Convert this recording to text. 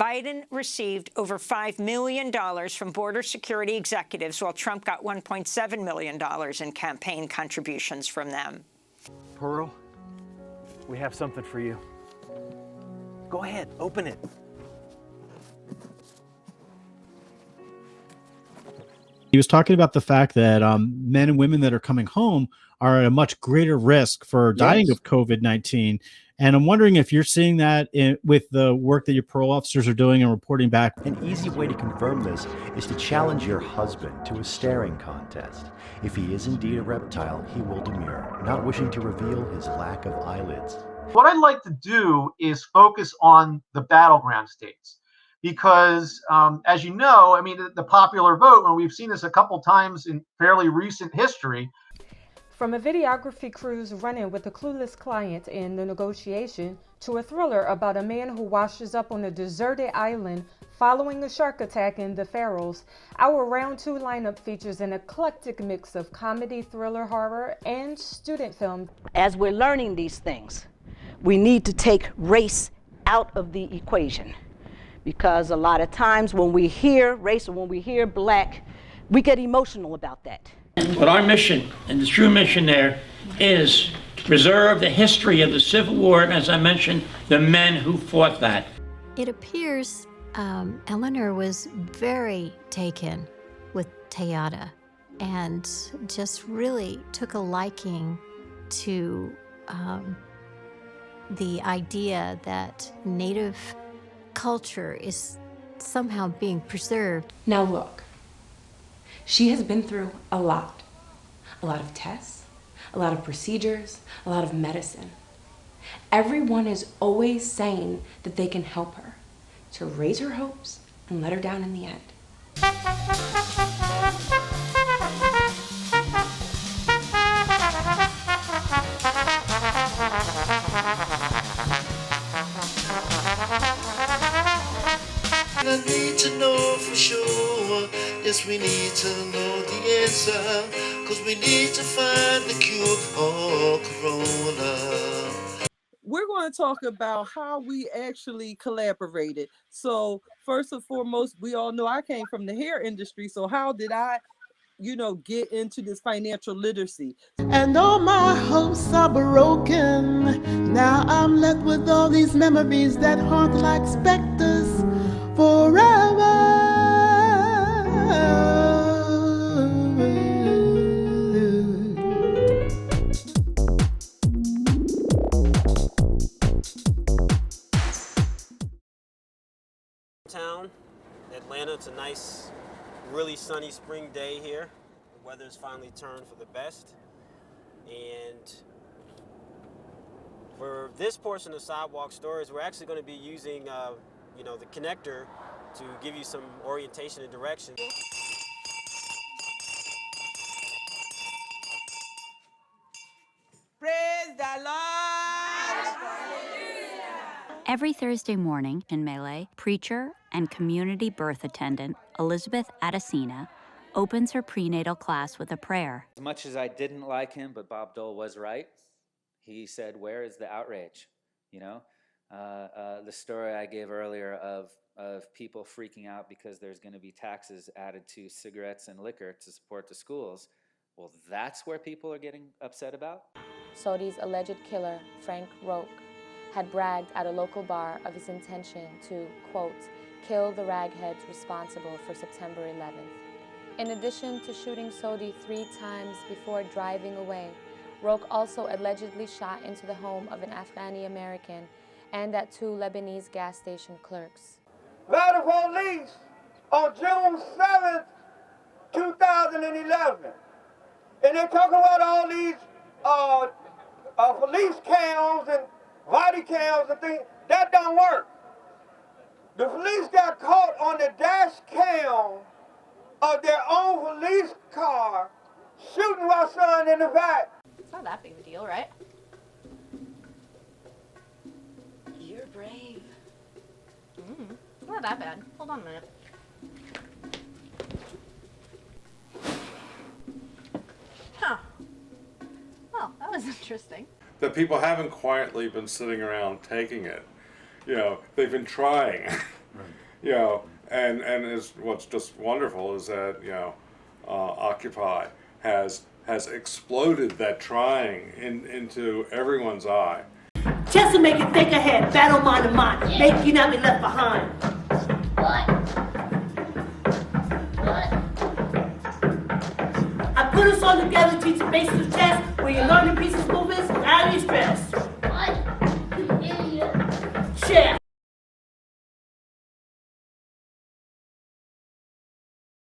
Biden received over $5 million from border security executives, while Trump got $1.7 million in campaign contributions from them. Pearl, we have something for you. Go ahead, open it. He was talking about the fact that men and women that are coming home are at a much greater risk for dying of COVID-19. And I'm wondering if you're seeing that with the work that your parole officers are doing and reporting back. An easy way to confirm this is to challenge your husband to a staring contest. If he is indeed a reptile, he will demur, not wishing to reveal his lack of eyelids. What I'd like to do is focus on the battleground states. Because, as you know, I mean, the popular vote, and we've seen this a couple times in fairly recent history. From a videography cruise running with a clueless client in the negotiation, to a thriller about a man who washes up on a deserted island following a shark attack in the Faroes, our Round 2 lineup features an eclectic mix of comedy, thriller, horror, and student film. As we're learning these things, we need to take race out of the equation. Because a lot of times when we hear race or when we hear black, we get emotional about that. But our mission, and the true mission there, is to preserve the history of the Civil War, and as I mentioned, the men who fought that. It appears Eleanor was very taken with Teyana and just really took a liking to the idea that Native culture is somehow being preserved. Now look, she has been through a lot of tests, a lot of procedures, a lot of medicine. Everyone is always saying that they can help her to raise her hopes and let her down in the end. I need to know for sure. Yes, we need to know the answer, 'cause we need to find the cure for corona. We're going to talk about how we actually collaborated. So first and foremost, we all know I came from the hair industry. So how did I, get into this financial literacy? And all my hopes are broken. Now I'm left with all these memories that haunt like specters forever. Town, Atlanta. It's a nice, really sunny spring day here. The weather's finally turned for the best. And for this portion of Sidewalk Stories, we're actually going to be using the connector to give you some orientation and direction. Praise the Lord! Every Thursday morning in Melee, preacher and community birth attendant Elizabeth Adesina opens her prenatal class with a prayer. As much as I didn't like him, but Bob Dole was right. He said, "Where is the outrage?" The story I gave earlier of people freaking out because there's going to be taxes added to cigarettes and liquor to support the schools. Well, that's where people are getting upset about. Sodi's alleged killer, Frank Roque, had bragged at a local bar of his intention to, quote, kill the ragheads responsible for September 11th. In addition to shooting Sodi 3 times before driving away, Roque also allegedly shot into the home of an Afghani American and at 2 Lebanese gas station clerks. By the police on June 7th, 2011. And they talk about all these police cams and body cams and things. That don't work. The police got caught on the dash cam of their own police car shooting my son in the back. It's not that big of a deal, right? You're brave. It's not that bad. Hold on a minute. Huh. Well, that was interesting. That people haven't quietly been sitting around taking it. They've been trying You know, and is what's just wonderful is that, you know, Occupy has exploded that trying into everyone's eye. Just to make you think ahead, battle mind to mind, make you not be left behind. I put us all together, teach the basic test, where you learn